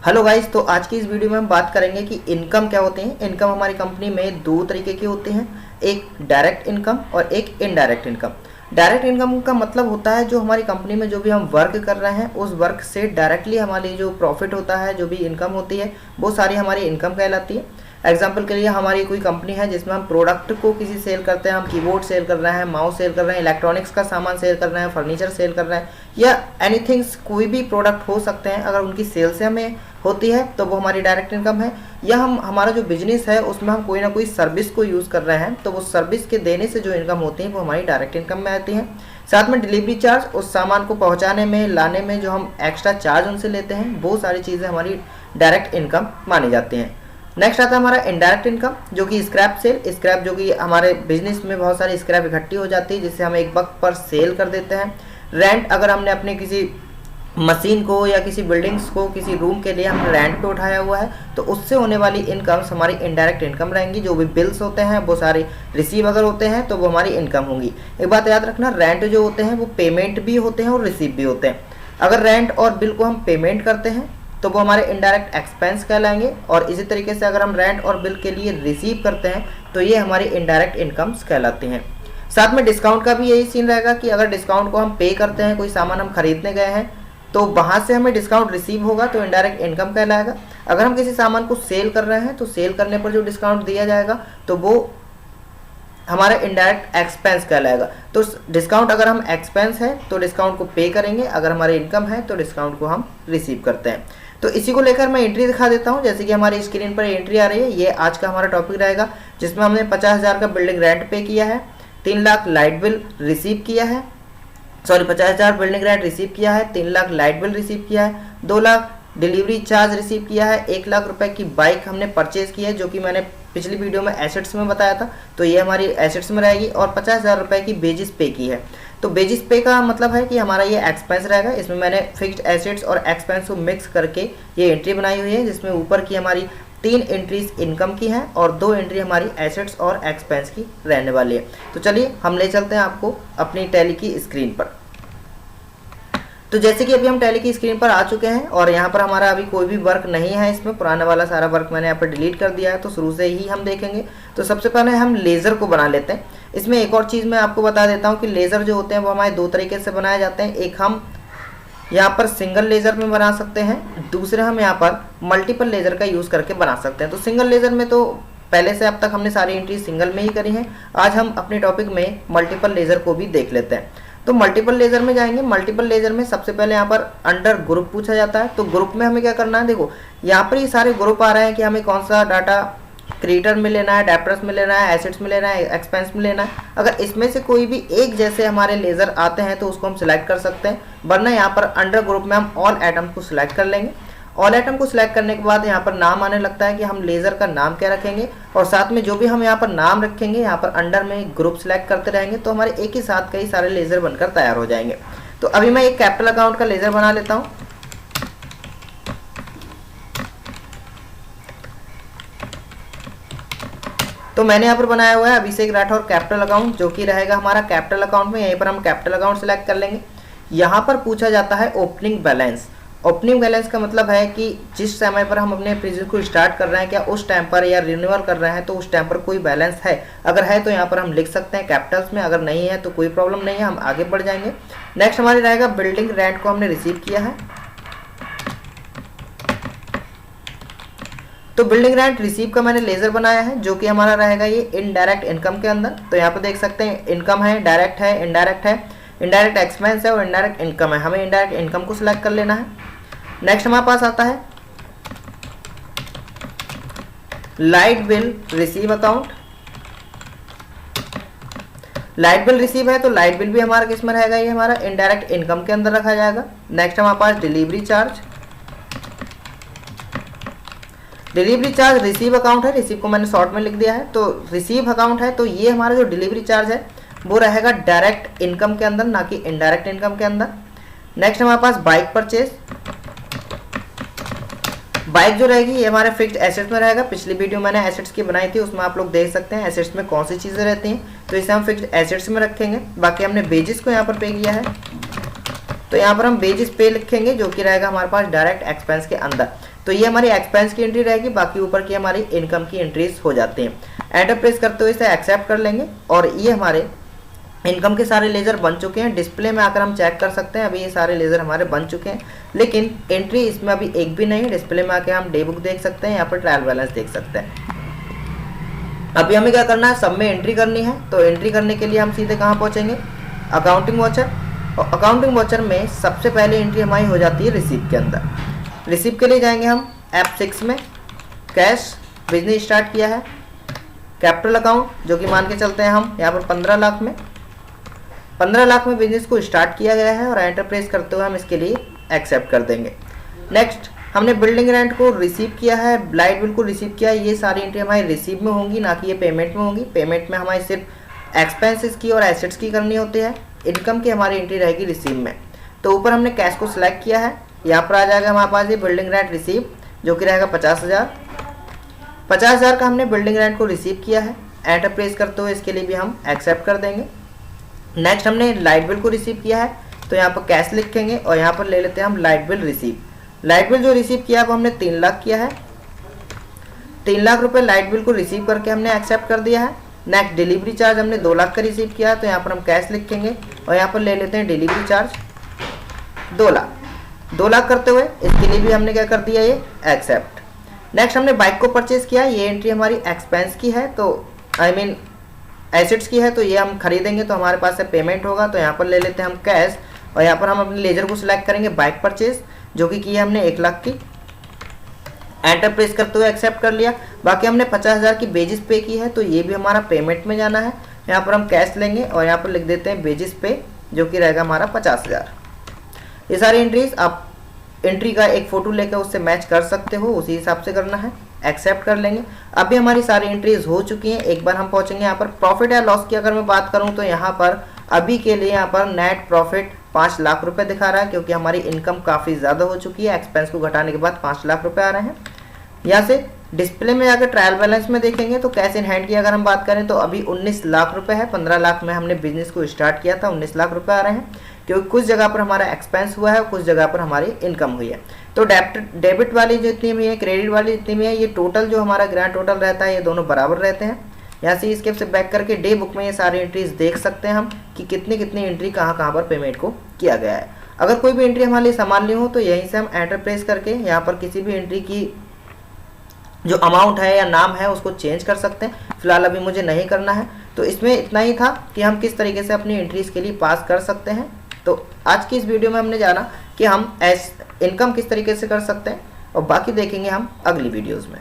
Hello guys, तो आज की इस वीडियो में हम बात करेंगे कि इनकम क्या होते हैं। इनकम हमारी कंपनी में दो तरीके की होती हैं, एक डायरेक्ट इनकम और एक इनडायरेक्ट इनकम। डायरेक्ट इनकम का मतलब होता है जो हमारी कंपनी में जो भी हम वर्क कर रहे हैं उस वर्क से डायरेक्टली हमारी जो प्रॉफिट होता है, जो भी इनकम होती है वो सारी हमारी इनकम कहलाती है। एग्जाम्पल के लिए हमारी कोई कंपनी है जिसमें हम प्रोडक्ट को किसी सेल करते हैं, हम कीबोर्ड सेल कर रहे हैं, माउस सेल कर रहे हैं, इलेक्ट्रॉनिक्स का सामान सेल कर रहे हैं, फर्नीचर सेल कर रहे हैं, या एनीथिंग्स कोई भी प्रोडक्ट हो सकते हैं। अगर उनकी सेल से हमें होती है तो वो हमारी डायरेक्ट इनकम है। या हमारा जो बिजनेस है उसमें हम कोई ना कोई सर्विस को यूज़ कर रहे हैं तो वो सर्विस के देने से जो इनकम होती है वो हमारी डायरेक्ट इनकम में आती है। साथ में डिलीवरी चार्ज, उस सामान को पहुंचाने में, लाने में जो हम एक्स्ट्रा चार्ज उनसे लेते हैं, वो सारी चीज़ें हमारी डायरेक्ट इनकम मानी जाती हैं। नेक्स्ट आता है हमारा इनडायरेक्ट इनकम, जो कि स्क्रैप सेल। स्क्रैप जो कि हमारे बिजनेस में बहुत सारी स्क्रैप इकट्ठी हो जाती है जिससे हम एक वक्त पर सेल कर देते हैं। रेंट, अगर हमने अपने किसी मशीन को या किसी बिल्डिंग्स को, किसी रूम के लिए हमने रेंट पे उठाया हुआ है तो उससे होने वाली इनकम्स हमारी इनडायरेक्ट इनकम रहेंगी। जो भी बिल्स होते हैं वो सारे रिसीव अगर होते हैं तो वो हमारी इनकम होंगी। एक बात याद रखना, रेंट जो होते हैं वो पेमेंट भी होते हैं और रिसीव भी होते हैं। अगर रेंट और बिल को हम पेमेंट करते हैं तो वो हमारे इनडायरेक्ट एक्सपेंस कहलाएंगे, और इसी तरीके से अगर हम रेंट और बिल के लिए रिसीव करते हैं तो ये हमारी इनडायरेक्ट इनकम्स कहलाती हैं। साथ में डिस्काउंट का भी यही सीन रहेगा कि अगर डिस्काउंट को हम पे करते हैं, कोई सामान हम खरीदने गए हैं तो वहाँ से हमें डिस्काउंट रिसीव होगा तो इनडायरेक्ट इनकम कहलाएगा। अगर हम किसी सामान को सेल कर रहे हैं तो सेल करने पर जो डिस्काउंट दिया जाएगा तो वो हमारा इनडायरेक्ट एक्सपेंस कहलाएगा। तो डिस्काउंट अगर हम एक्सपेंस है तो डिस्काउंट को पे करेंगे, अगर हमारी इनकम है तो डिस्काउंट को हम रिसीव करते हैं। तो इसी को लेकर मैं एंट्री दिखा देता हूं। जैसे कि हमारी स्क्रीन पर एंट्री आ रही है, ये आज का हमारा टॉपिक रहेगा जिसमें हमने 50,000 का बिल्डिंग रेंट पे किया है, 3 लाख लाइट बिल रिसीव किया है, 50,000 बिल्डिंग रेंट रिसीव किया है, 3 लाख लाइट बिल रिसीव किया है, 2 लाख डिलीवरी चार्ज रिसीव किया है, 1 लाख रुपए की बाइक हमने परचेज की है जो कि मैंने पिछली वीडियो में एसेट्स में बताया था, तो ये हमारी एसेट्स में रहेगी, और 50,000 रुपए की बेजिस पे की है। तो बेजिस पे का मतलब है कि हमारा ये एक्सपेंस रहेगा। इसमें मैंने फिक्स्ड एसेट्स और एक्सपेंस को मिक्स करके ये एंट्री बनाई हुई है जिसमें ऊपर की हमारी 3 एंट्रीज इनकम की हैं और 2 एंट्री हमारी एसेट्स और एक्सपेंस की रहने वाली है। तो चलिए हम ले चलते हैं आपको अपनी टैली की स्क्रीन पर। तो जैसे कि अभी हम टैली की स्क्रीन पर आ चुके हैं और यहाँ पर हमारा अभी कोई भी वर्क नहीं है, इसमें पुराना वाला सारा वर्क मैंने यहाँ पर डिलीट कर दिया है, तो शुरू से ही हम देखेंगे। तो सबसे पहले हम लेज़र को बना लेते हैं। इसमें एक और चीज़ मैं आपको बता देता हूँ कि लेज़र जो होते हैं वो हमारे 2 तरीके से बनाए जाते हैं। एक हम यहाँ पर सिंगल लेज़र में बना सकते हैं, दूसरे हम यहाँ पर मल्टीपल लेज़र का यूज़ करके बना सकते हैं। तो सिंगल लेज़र में तो पहले से अब तक हमने सारी एंट्री सिंगल में ही करी हैं, आज हम अपने टॉपिक में मल्टीपल लेज़र को भी देख लेते हैं। तो मल्टीपल लेज़र में जाएंगे। मल्टीपल लेज़र में सबसे पहले यहाँ पर अंडर ग्रुप पूछा जाता है। तो ग्रुप में हमें क्या करना है, देखो यहाँ पर ये सारे ग्रुप आ रहे हैं कि हमें कौन सा डाटा क्रिएटर में लेना है, डेप्टर्स में लेना है, एसेट्स में लेना है, एक्सपेंस में लेना है। अगर इसमें से कोई भी एक जैसे हमारे लेज़र आते हैं तो उसको हम सिलेक्ट कर सकते हैं, वरना यहाँ पर अंडर ग्रुप में हम ऑल आइटम को सिलेक्ट कर लेंगे। ऑल आइटम को सिलेक्ट करने के बाद यहाँ पर नाम आने लगता है कि हम लेज़र का नाम क्या रखेंगे, और साथ में जो भी हम यहाँ पर नाम रखेंगे यहाँ पर अंडर में ग्रुप सिलेक्ट करते रहेंगे तो हमारे एक ही साथ कई सारे लेज़र बनकर तैयार हो जाएंगे। तो अभी मैं एक कैपिटल अकाउंट का लेज़र बना लेता हूँ। तो मैंने यहाँ पर बनाया हुआ है अभिषेक राठौर कैपिटल अकाउंट, जो कि रहेगा हमारा कैपिटल अकाउंट में। यहीं पर हम कैपिटल अकाउंट सिलेक्ट कर लेंगे। यहाँ पर पूछा जाता है ओपनिंग बैलेंस। ओपनिंग बैलेंस का मतलब है कि जिस समय पर हम अपने बिजनेस को स्टार्ट कर रहे हैं, क्या उस टाइम पर, या रिन्यूअल कर रहे हैं तो उस टाइम पर कोई बैलेंस है। अगर है तो यहाँ पर हम लिख सकते हैं कैपिटल्स में, अगर नहीं है तो कोई प्रॉब्लम नहीं है, हम आगे बढ़ जाएंगे। नेक्स्ट हमारी रहेगा बिल्डिंग रेंट को हमने रिसीव किया है। तो बिल्डिंग रेंट रिसीव का मैंने लेज़र बनाया है जो कि हमारा रहेगा ये इनडायरेक्ट इनकम के अंदर। तो यहाँ पर देख सकते हैं इनकम है, डायरेक्ट है, इनडायरेक्ट है, इनडायरेक्ट एक्सपेंस है और इनडायरेक्ट इनकम है। हमें इनडायरेक्ट इनकम को सिलेक्ट कर लेना है। नेक्स्ट हमारे पास आता है light bill receive account. Light bill receive है तो लाइट बिल भी हमारा किस में रहेगा, ये हमारा इनडायरेक्ट इनकम के अंदर रखा जाएगा। नेक्स्ट हमारे पास delivery charge. Delivery charge receive account है, रिसीव को मैंने शॉर्ट में लिख दिया है। तो रिसीव अकाउंट है तो ये हमारा जो डिलीवरी चार्ज है वो रहेगा डायरेक्ट इनकम के अंदर, ना कि इनडायरेक्ट इनकम के अंदर। नेक्स्ट हमारे पास बाइक परचेज। बाइक जो रहेगी ये हमारे फिक्स्ड एसेट्स में रहेगा। पिछली वीडियो मैंने एसेट्स की बनाई थी, उसमें आप लोग देख सकते हैं एसेट्स में कौन सी चीज़ें रहती हैं, तो इसे हम फिक्स्ड एसेट्स में रखेंगे। बाकी हमने बेजिस को यहाँ पर पे किया है। तो यहाँ पर हम वेजेस पे लिखेंगे जो कि रहेगा हमारे पास डायरेक्ट एक्सपेंस के अंदर। तो ये हमारी एक्सपेंस की एंट्री रहेगी, बाकी ऊपर की हमारी इनकम की एंट्रीज हो जाती हैं। एंटर प्रेस करते हुए इसे एक्सेप्ट कर लेंगे और ये हमारे इनकम के सारे लेजर बन चुके हैं। डिस्प्ले में आकर हम चेक कर सकते हैं, अभी ये सारे लेजर हमारे बन चुके हैं, लेकिन एंट्री इसमें अभी एक भी नहीं है। डिस्प्ले में आकर हम डे बुक देख सकते हैं, यहाँ पर ट्रायल बैलेंस देख सकते हैं। अभी हमें क्या करना है, सब में एंट्री करनी है। तो एंट्री करने के लिए हम सीधे कहाँ पहुँचेंगे, अकाउंटिंग वाउचर। और अकाउंटिंग वाउचर में सबसे पहले एंट्री हमारी हो जाती है रिसीव के अंदर। रिसीव के लिए जाएंगे हम F6 में, कैश, बिजनेस स्टार्ट किया है, कैपिटल अकाउंट जो कि मान के चलते हैं हम यहाँ पर 15 लाख में, 15 लाख में बिजनेस को स्टार्ट किया गया है और एंटर प्रेस करते हुए हम इसके लिए एक्सेप्ट कर देंगे। नेक्स्ट हमने बिल्डिंग रेंट को रिसीव किया है, लाइट बिल को रिसीव किया है। ये सारी एंट्री हमारी रिसीव में होंगी, ना कि ये पेमेंट में होंगी। पेमेंट में हमारी सिर्फ एक्सपेंसेस की और एसेट्स की करनी होती है। इनकम की हमारी एंट्री रहेगी रिसीव में। तो ऊपर हमने कैश को सिलेक्ट किया है, यहाँ पर आ जाएगा हमारे पास ये बिल्डिंग रेंट रिसीव जो कि रहेगा 50,000। 50,000 का हमने बिल्डिंग रेंट को रिसीव किया है। एंटर प्रेस करते हुए इसके लिए भी हम एक्सेप्ट कर देंगे। नेक्स्ट हमने लाइट बिल को रिसीव किया है, तो यहाँ पर कैश लिखेंगे और यहाँ पर ले लेते हैं हम light bill receive. Light bill जो रिसीव किया है वो हमने 3 लाख किया है। 3 लाख रुपए लाइट बिल को रिसीव करके हमने एक्सेप्ट कर दिया है। नेक्स्ट डिलीवरी चार्ज हमने 2 लाख का रिसीव किया है, तो यहाँ पर हम कैश लिखेंगे और यहाँ पर ले लेते हैं डिलीवरी चार्ज 2 लाख। 2 लाख करते हुए इसके लिए भी हमने क्या कर दिया, ये एक्सेप्ट। नेक्स्ट हमने बाइक को परचेज किया, ये एंट्री हमारी एक्सपेंस की है, तो एसेट्स की है, तो ये हम खरीदेंगे तो हमारे पास से पेमेंट होगा। तो यहाँ पर ले लेते हैं हम कैश और यहाँ पर हम अपने लेजर को सिलेक्ट करेंगे बाइक परचेज जो कि की है हमने 1 लाख की। एंटर प्रेस करते हुए एक्सेप्ट कर लिया। बाकी हमने 50,000 की बेजिस पे की है, तो ये भी हमारा पेमेंट में जाना है। यहाँ पर हम कैश लेंगे और यहाँ पर लिख देते हैं बेजिस पे जो कि रहेगा हमारा 50,000। ये सारी एंट्रीज आप एंट्री का एक फ़ोटो लेकर उससे मैच कर सकते हो, उसी हिसाब से करना है। एक्सेप्ट कर लेंगे। अभी हमारी सारी एंट्रीज हो चुकी हैं। एक बार हम पहुंचेंगे यहाँ पर प्रॉफिट या लॉस की अगर मैं बात करूँ तो यहाँ पर अभी के लिए यहाँ पर नेट प्रॉफिट 5 लाख रुपए दिखा रहा है, क्योंकि हमारी इनकम काफ़ी ज़्यादा हो चुकी है। एक्सपेंस को घटाने के बाद 5 लाख रुपए आ रहे हैं। यहाँ से डिस्प्ले में जाकर ट्रायल बैलेंस में देखेंगे तो कैश इन हैंड की अगर हम बात करें तो अभी 19 लाख रुपए है। 15 लाख में हमने बिजनेस को स्टार्ट किया था, 19 लाख रुपए आ रहे हैं, क्योंकि कुछ जगह पर हमारा एक्सपेंस हुआ है, कुछ जगह पर हमारी इनकम हुई है। तो डेबिट वाली जितनी भी है, क्रेडिट वाली जितनी भी है, ये टोटल जो हमारा ग्रैंड टोटल रहता है, ये दोनों बराबर रहते हैं। यहाँ से स्केप से बैक करके डे बुक में ये सारी एंट्रीज देख सकते हैं हम कि कितनी कितनी एंट्री कहाँ पर पेमेंट को किया गया है। अगर कोई भी एंट्री हमारे लिए संभालनी हो तो यहीं से हम एंटर प्रेस करके यहाँ पर किसी भी एंट्री की जो अमाउंट है या नाम है उसको चेंज कर सकते हैं। फिलहाल अभी मुझे नहीं करना है। तो इसमें इतना ही था कि हम किस तरीके से अपनी एंट्रीज के लिए पास कर सकते हैं। तो आज की इस वीडियो में हमने जाना कि हम इनकम किस तरीके से कर सकते हैं, और बाकी देखेंगे हम अगली वीडियोज़ में।